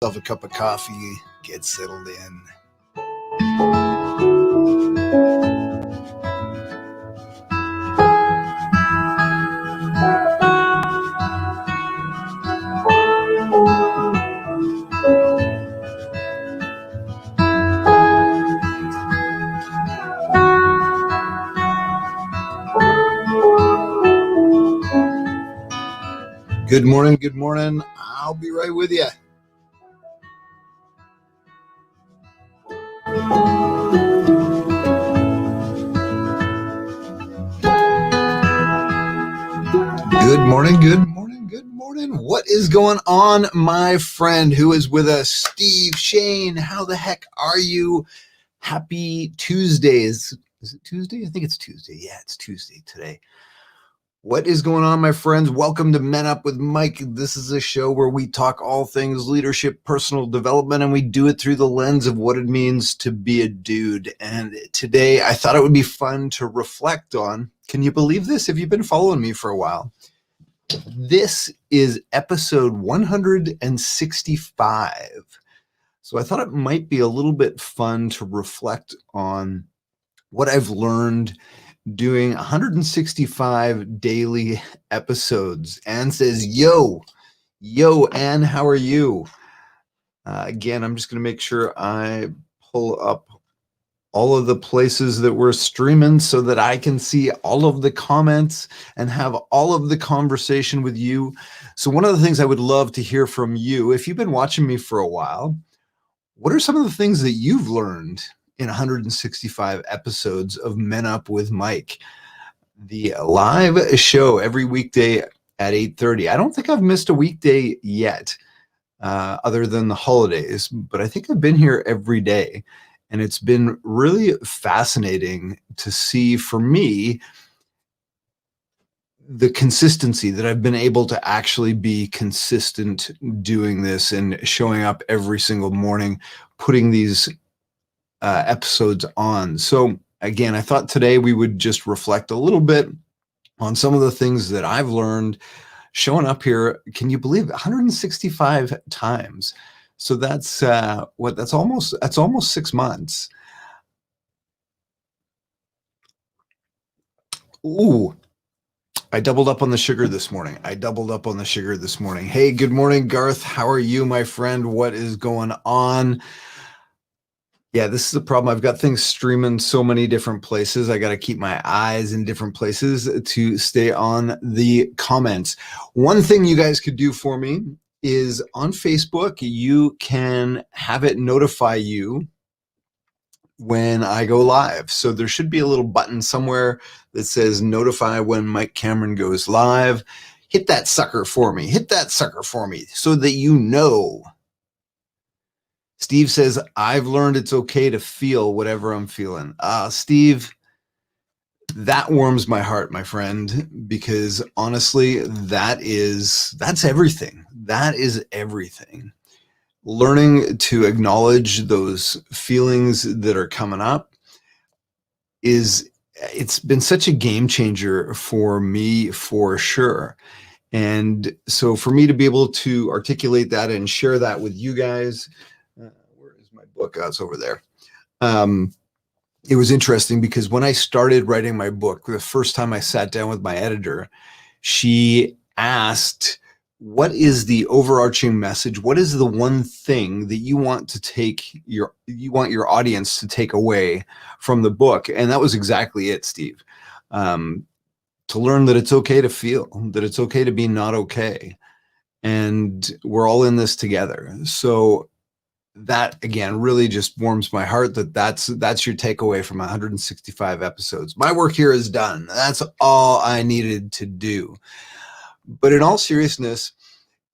Yourself a cup of coffee, get settled in. Good morning, good morning. I'll be right with you. Good morning, good morning, good morning. What is going on, my friend who is with us? Steve, Shane, how the heck are you? Happy Tuesdays. Is it Tuesday? I think it's Tuesday. Yeah, it's Tuesday today. What is going on, my friends? Welcome to Men Up with Mike. This is a show where we talk all things leadership, personal development, and we do it through the lens of what it means to be a dude. And today I thought it would be fun to reflect on. Can you believe this? If you've been following me for a while, this is episode 165. So I thought it might be a little bit fun to reflect on what I've learned doing 165 daily episodes. Anne says, yo, Anne, how are you? Again, I'm just going to make sure I pull up all of the places that we're streaming so that I can see all of the comments and have all of the conversation with you. So one of the things I would love to hear from you, if you've been watching me for a while, what are some of the things that you've learned in 165 episodes of Men Up with Mike, the live show every weekday at 8:30. I don't think I've missed a weekday yet, other than the holidays, but I think I've been here every day. And it's been really fascinating to see, for me, the consistency that I've been able to actually be consistent doing this and showing up every single morning, putting these episodes on. So again, I thought today we would just reflect a little bit on some of the things that I've learned showing up here. Can you believe it? 165 times. So that's that's almost 6 months. Ooh, I doubled up on the sugar this morning. Hey, good morning, Garth. How are you, my friend? What is going on? Yeah, this is the problem. I've got things streaming so many different places. I got to keep my eyes in different places to stay on the comments. One thing you guys could do for me is on Facebook, you can have it notify you when I go live. So there should be a little button somewhere that says notify when Mike Cameron goes live. Hit that sucker for me so that you know. Steve says, I've learned it's okay to feel whatever I'm feeling. Steve, that warms my heart, my friend, because honestly, that's everything. That is everything. Learning to acknowledge those feelings that are coming up it's been such a game changer for me, for sure. And so for me to be able to articulate that and share that with you guys, where is my book? Oh, it's over there. It was interesting because when I started writing my book, the first time I sat down with my editor, she asked, what is the overarching message? What is the one thing that you want your audience to take away from the book? And that was exactly it, Steve. To learn that it's okay to feel, that it's okay to be not okay. And we're all in this together. So that, again, really just warms my heart that's your takeaway from 165 episodes. My work here is done. That's all I needed to do. But in all seriousness,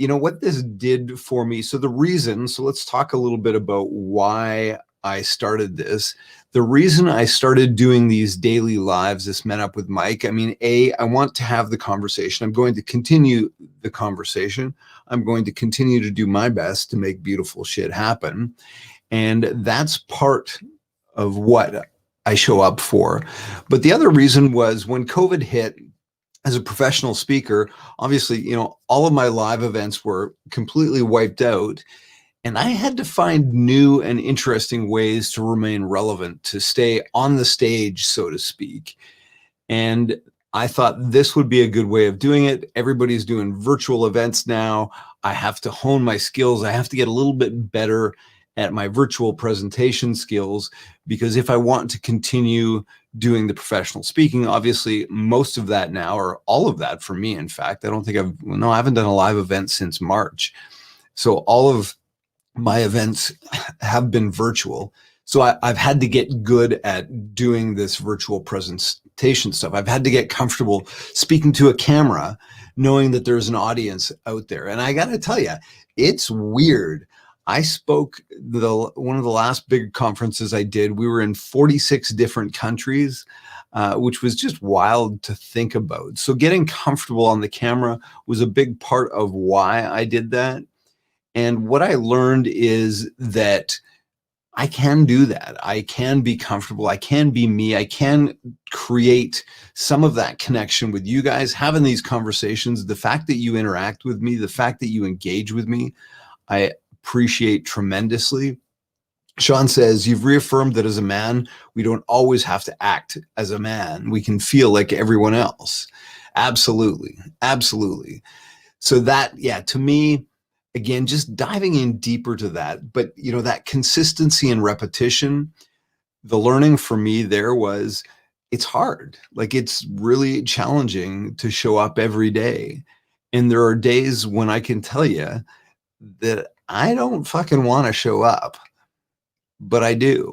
you know what this did for me? So let's talk a little bit about why I started this. The reason I started doing these daily lives, this Men Up with Mike, I mean, I want to have the conversation. I'm going to continue the conversation. I'm going to continue to do my best to make beautiful shit happen. And that's part of what I show up for. But the other reason was when COVID hit, as a professional speaker, obviously, all of my live events were completely wiped out. And I had to find new and interesting ways to remain relevant, to stay on the stage, so to speak. And I thought this would be a good way of doing it. Everybody's doing virtual events now. I have to hone my skills. I have to get a little bit better at my virtual presentation skills, because if I want to continue doing the professional speaking, obviously most of that now, or all of that for me, in fact, I haven't done a live event since March. So all of my events have been virtual. So I've had to get good at doing this virtual presentation stuff. I've had to get comfortable speaking to a camera, knowing that there's an audience out there. And I got to tell you, it's weird. I spoke one of the last big conferences I did. We were in 46 different countries, which was just wild to think about. So getting comfortable on the camera was a big part of why I did that. And what I learned is that I can do that. I can be comfortable. I can be me. I can create some of that connection with you guys, having these conversations. The fact that you interact with me, the fact that you engage with me, I appreciate tremendously. Sean says, you've reaffirmed that as a man, we don't always have to act as a man. We can feel like everyone else. Absolutely. Absolutely. So that, yeah, to me, again, just diving in deeper to that, but that consistency and repetition, the learning for me there was it's hard. Like, it's really challenging to show up every day. And there are days when I can tell you that I don't fucking want to show up, but I do.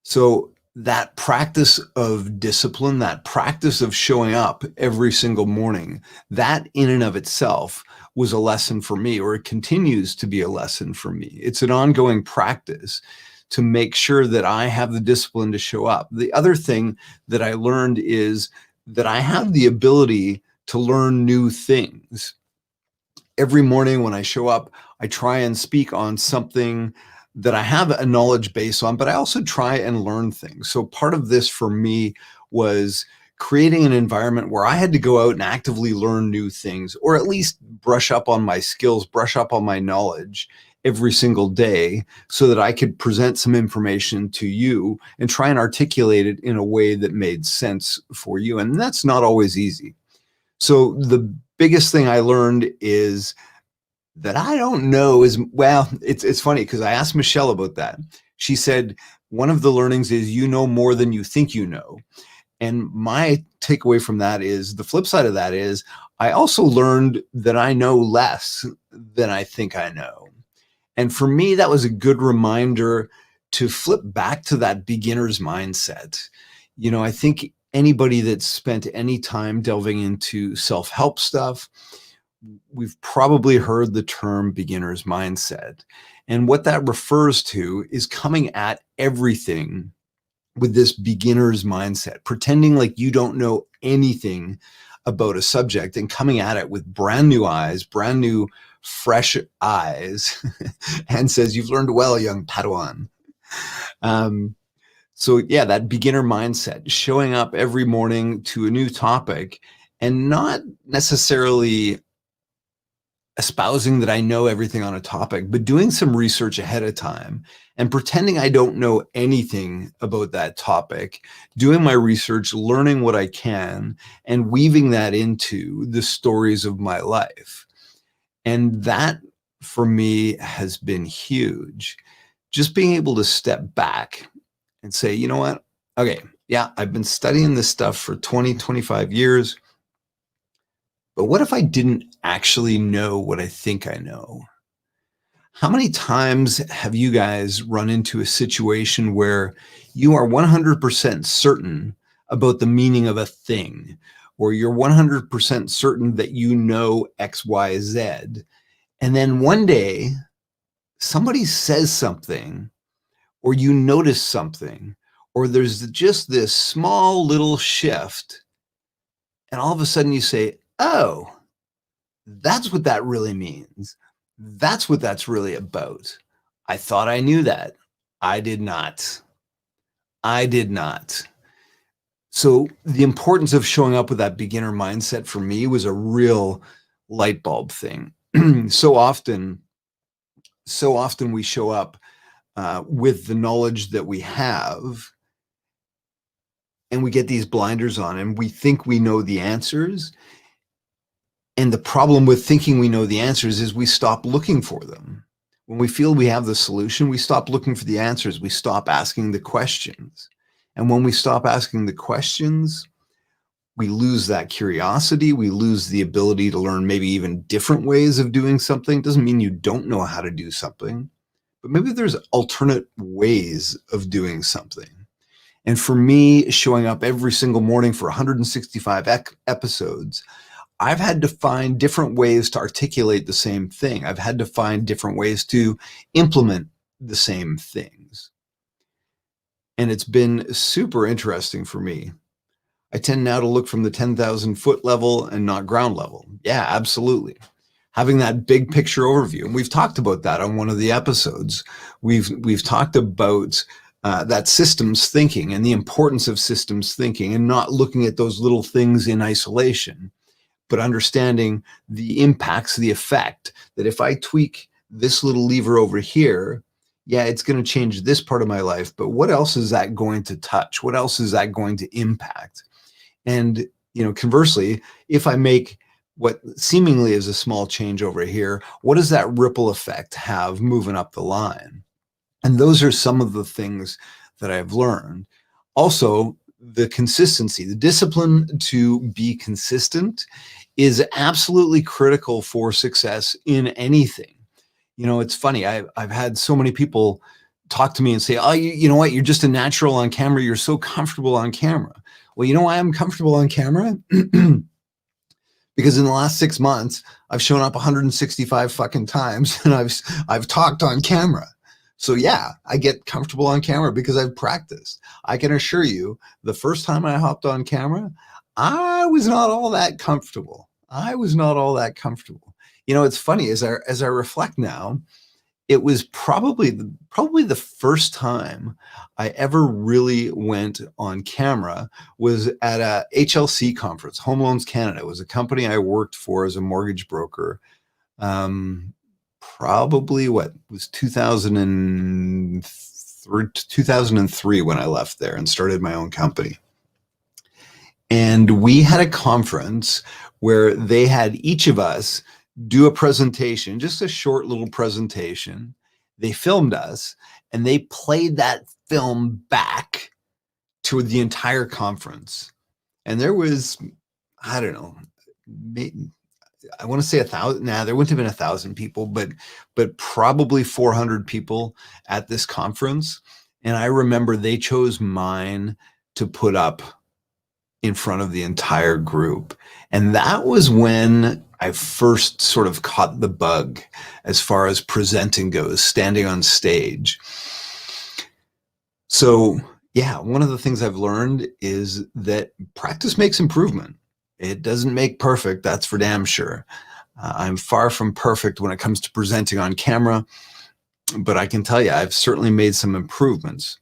So that practice of discipline, that practice of showing up every single morning, that in and of itself was a lesson for me, or it continues to be a lesson for me. It's an ongoing practice to make sure that I have the discipline to show up. The other thing that I learned is that I have the ability to learn new things. Every morning when I show up, I try and speak on something that I have a knowledge base on, but I also try and learn things. So part of this for me was creating an environment where I had to go out and actively learn new things, or at least brush up on my skills, brush up on my knowledge every single day, so that I could present some information to you and try and articulate it in a way that made sense for you. And that's not always easy. So the biggest thing I learned is that I don't know is, well, it's funny because I asked Michelle about that. She said, one of the learnings is you know more than you think you know. And my takeaway from that is, the flip side of that is, I also learned that I know less than I think I know. And for me, that was a good reminder to flip back to that beginner's mindset. I think anybody that's spent any time delving into self-help stuff, we've probably heard the term beginner's mindset. And what that refers to is coming at everything with this beginner's mindset, pretending like you don't know anything about a subject and coming at it with brand new eyes, brand new, fresh eyes, and says, you've learned well, young Padawan. So yeah, that beginner mindset, showing up every morning to a new topic and not necessarily espousing that I know everything on a topic, but doing some research ahead of time and pretending I don't know anything about that topic, doing my research, learning what I can, and weaving that into the stories of my life. And that, for me, has been huge. Just being able to step back and say, you know what? Okay, yeah, I've been studying this stuff for 20, 25 years. But what if I didn't actually know what I think I know? How many times have you guys run into a situation where you are 100% certain about the meaning of a thing, or you're 100% certain that you know X, Y, Z, and then one day somebody says something, or you notice something, or there's just this small little shift, and all of a sudden you say, oh, that's what that really means. That's what that's really about. I thought I knew that. I did not. I did not. So the importance of showing up with that beginner mindset for me was a real light bulb thing. So often so often we show up with the knowledge that we have, and we get these blinders on and we think we know the answers. And the problem with thinking we know the answers is we stop looking for them. When we feel we have the solution, we stop looking for the answers. We stop asking the questions. And when we stop asking the questions, we lose that curiosity. We lose the ability to learn maybe even different ways of doing something. Doesn't mean you don't know how to do something, but maybe there's alternate ways of doing something. And for me, showing up every single morning for 165 episodes, I've had to find different ways to articulate the same thing. I've had to find different ways to implement the same things. And it's been super interesting for me. I tend now to look from the 10,000 foot level and not ground level. Yeah, absolutely. Having that big picture overview. And we've talked about that on one of the episodes. We've talked about that systems thinking and the importance of systems thinking and not looking at those little things in isolation, but understanding the impacts, the effect that if I tweak this little lever over here, yeah, it's going to change this part of my life, but what else is that going to touch? What else is that going to impact? And, conversely, if I make what seemingly is a small change over here, what does that ripple effect have moving up the line? And those are some of the things that I've learned. Also, the consistency, the discipline to be consistent is absolutely critical for success in anything. It's funny. I've had so many people talk to me and say, oh, you know what? You're just a natural on camera. You're so comfortable on camera. Well, you know why I'm comfortable on camera? Because in the last 6 months, I've shown up 165 fucking times and I've talked on camera. So yeah, I get comfortable on camera because I've practiced. I can assure you, the first time I hopped on camera, I was not all that comfortable. It's funny as I reflect now, it was probably the first time I ever really went on camera was at a HLC conference, Home Loans Canada. It was a company I worked for as a mortgage broker. Probably what was 2003 when I left there and started my own company. And we had a conference where they had each of us do a presentation, just a short little presentation. They filmed us and they played that film back to the entire conference. And there was, I don't know, I want to say 1,000. Nah, there wouldn't have been 1,000 people, but probably 400 people at this conference. And I remember they chose mine to put up in front of the entire group. And that was when I first sort of caught the bug as far as presenting goes, standing on stage. So yeah, one of the things I've learned is that practice makes improvement. It doesn't make perfect, that's for damn sure. I'm far from perfect when it comes to presenting on camera, but I can tell you, I've certainly made some improvements.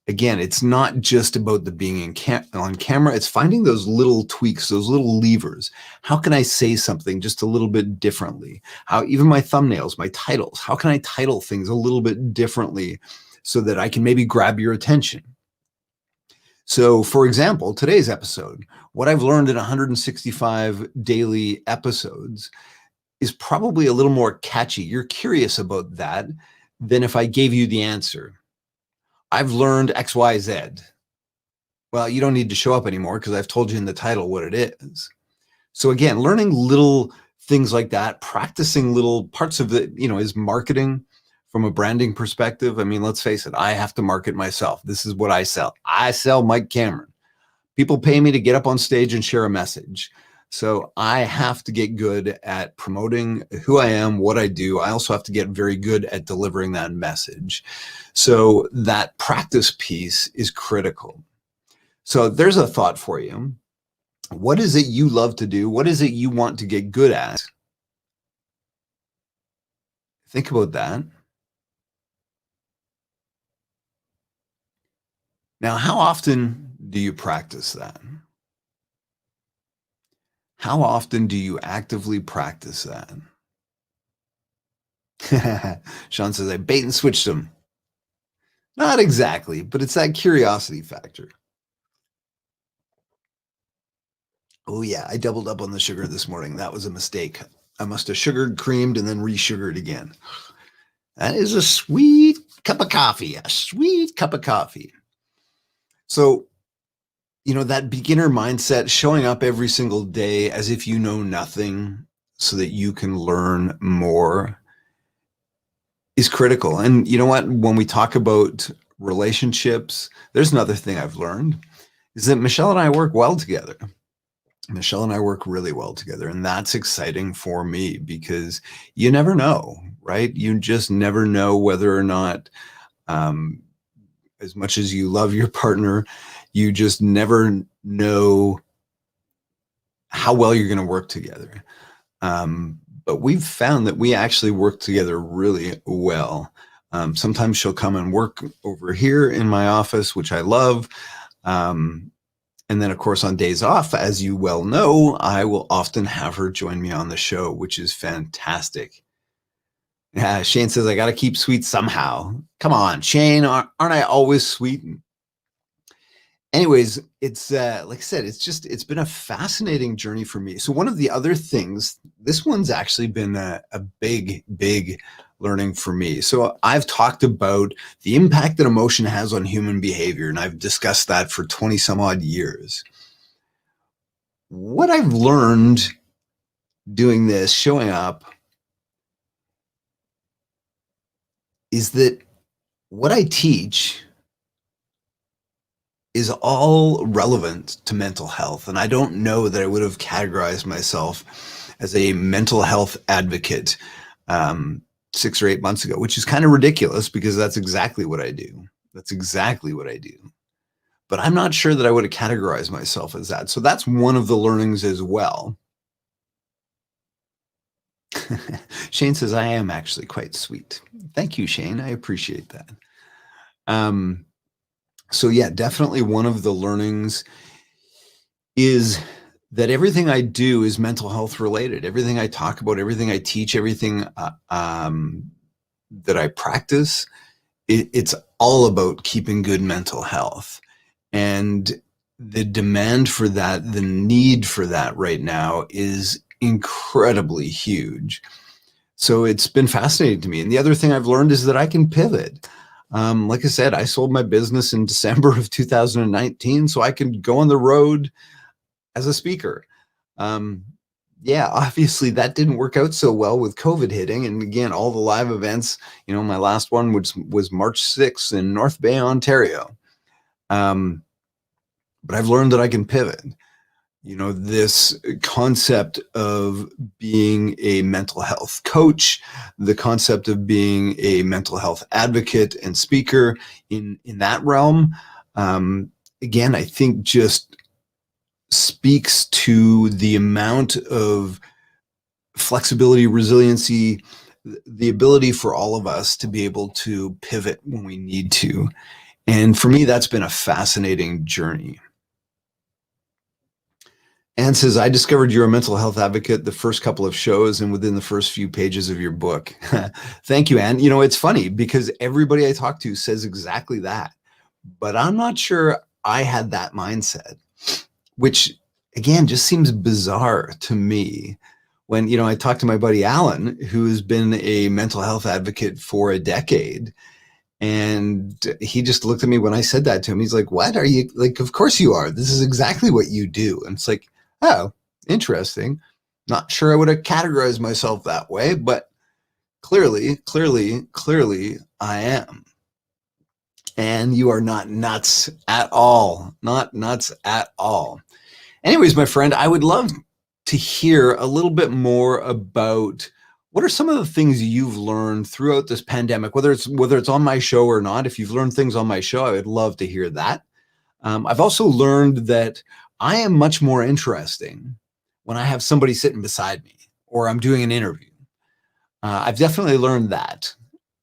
Again, it's not just about the being on camera. It's finding those little tweaks, those little levers. How can I say something just a little bit differently? How even my thumbnails, my titles, how can I title things a little bit differently so that I can maybe grab your attention? So for example, today's episode, what I've learned in 165 daily episodes is probably a little more catchy. You're curious about that than if I gave you the answer. I've learned X, Y, Z. Well, you don't need to show up anymore because I've told you in the title what it is. So again, learning little things like that, practicing little parts of it, is marketing from a branding perspective. I mean, let's face it, I have to market myself. This is what I sell. I sell Mike Cameron. People pay me to get up on stage and share a message. So I have to get good at promoting who I am, what I do. I also have to get very good at delivering that message. So that practice piece is critical. So there's a thought for you. What is it you love to do? What is it you want to get good at? Think about that. Now, how often do you practice that? How often do you actively practice that? Sean says, I bait and switched them. Not exactly, but it's that curiosity factor. Oh yeah, I doubled up on the sugar this morning. That was a mistake. I must have sugared, creamed, and then re-sugared again. That is a sweet cup of coffee, a sweet cup of coffee. So, that beginner mindset, showing up every single day as if you know nothing so that you can learn more, is critical. And you know what? When we talk about relationships, there's another thing I've learned is that Michelle and I work well together. Michelle and I work really well together, and that's exciting for me because you never know, right? You just never know whether or not, as much as you love your partner, you just never know how well you're going to work together. But we've found that we actually work together really well. Sometimes she'll come and work over here in my office, which I love. And then, of course, on days off, as you well know, I will often have her join me on the show, which is fantastic. Yeah, Shane says, I got to keep sweet somehow. Come on, Shane, aren't I always sweet? Anyways, it's like I said, it's been a fascinating journey for me. So one of the other things, this one's actually been a big learning for me. So I've talked about the impact that emotion has on human behavior, and I've discussed that for 20 some odd years. What I've learned doing this, showing up, is that what I teach is all relevant to mental health. And I don't know that I would have categorized myself as a mental health advocate 6 or 8 months ago, which is kind of ridiculous because that's exactly what I do. That's exactly what I do. But I'm not sure that I would have categorized myself as that. So that's one of the learnings as well. Shane says, I am actually quite sweet. Thank you, Shane. I appreciate that. So yeah, definitely one of the learnings is that everything I do is mental health related. Everything I talk about, everything I teach, everything that I practice, it's all about keeping good mental health. And the demand for that, the need for that right now is incredibly huge. So it's been fascinating to me. And the other thing I've learned is that I can pivot. Like I said, I sold my business in December of 2019, so I can go on the road as a speaker. Yeah, obviously that didn't work out so well with COVID hitting. And again, all the live events, my last one was March 6th in North Bay, Ontario. But I've learned that I can pivot. This concept of being a mental health coach, the concept of being a mental health advocate and speaker in that realm, again, I think just speaks to the amount of flexibility, resiliency, the ability for all of us to be able to pivot when we need to. And for me, that's been a fascinating journey. Anne says, I discovered you're a mental health advocate the first couple of shows and within the first few pages of your book. Thank you, Anne. It's funny because everybody I talk to says exactly that, but I'm not sure I had that mindset, which again, just seems bizarre to me when, I talked to my buddy Alan, who's been a mental health advocate for a decade. And he just looked at me when I said that to him. He's like, what are you like? Of course you are. This is exactly what you do. And it's like, oh, interesting. Not sure I would have categorized myself that way, but clearly, I am. And you are not nuts at all. Not nuts at all. Anyways, my friend, I would love to hear a little bit more about what are some of the things you've learned throughout this pandemic, whether it's on my show or not. If you've learned things on my show, I would love to hear that. I've also learned that I am much more interesting when I have somebody sitting beside me or I'm doing an interview. I've definitely learned that.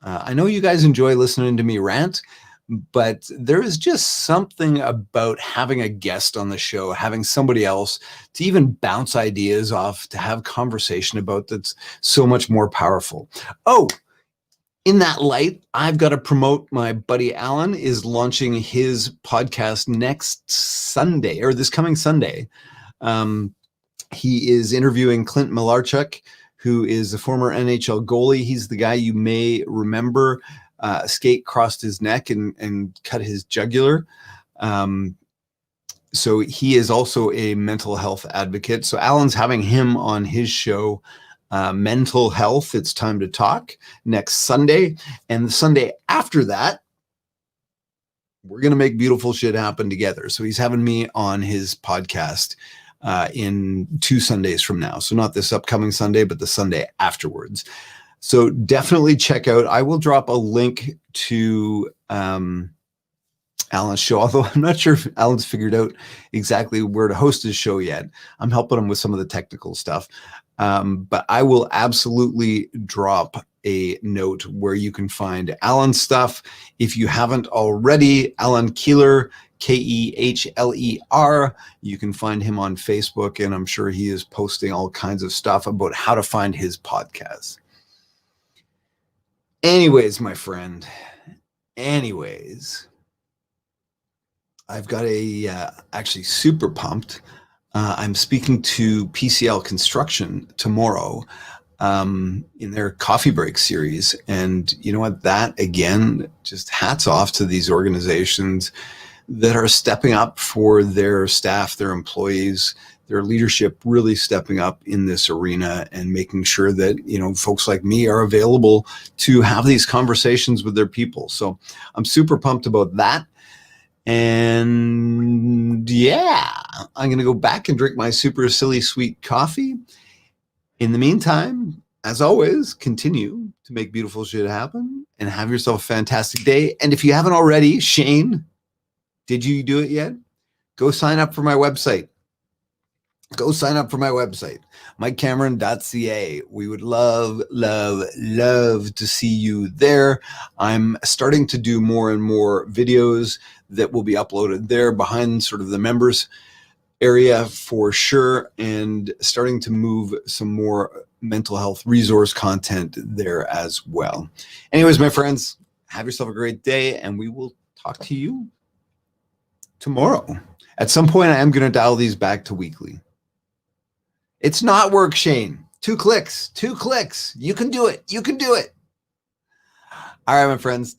I know you guys enjoy listening to me rant, but there is just something about having a guest on the show, having somebody else to even bounce ideas off, to have conversation about that's so much more powerful. Oh, In that light, I've got to promote my buddy Alan is launching his podcast next Sunday, or this coming Sunday. He is interviewing Clint Malarchuk, who is a former NHL goalie. He's the guy you may remember. A skate crossed his neck and cut his jugular. So he is also a mental health advocate. So Alan's having him on his show, Mental Health, It's Time to Talk, next Sunday. And the Sunday after that, we're going to make beautiful shit happen together. So he's having me on his podcast in 2 Sundays from now. So not this upcoming Sunday, but the Sunday afterwards. So definitely check out. I will drop a link to Alan's show, although I'm not sure if Alan's figured out exactly where to host his show yet. I'm helping him with some of the technical stuff. But I will absolutely drop a note where you can find Alan's stuff. If you haven't already, Alan Kehler, Kehler. You can find him on Facebook, and I'm sure he is posting all kinds of stuff about how to find his podcast. Anyways, my friend, I've got actually super pumped. I'm speaking to PCL Construction tomorrow in their coffee break series. And you know what? That, again, just hats off to these organizations that are stepping up for their staff, their employees, their leadership, really stepping up in this arena and making sure that, folks like me are available to have these conversations with their people. So I'm super pumped about that. And yeah, I'm going to go back and drink my super silly sweet coffee. In the meantime, as always, continue to make beautiful shit happen and have yourself a fantastic day. And if you haven't already, Shane, did you do it yet? Go sign up for my website. MikeCameron.ca. We would love to see you there. I'm starting to do more and more videos that will be uploaded there behind sort of the members area for sure, and starting to move some more mental health resource content there as well. Anyways, my friends, have yourself a great day, and we will talk to you tomorrow. At some point, I am going to dial these back to weekly. It's not work, Shane. 2 clicks. You can do it. All right, my friends.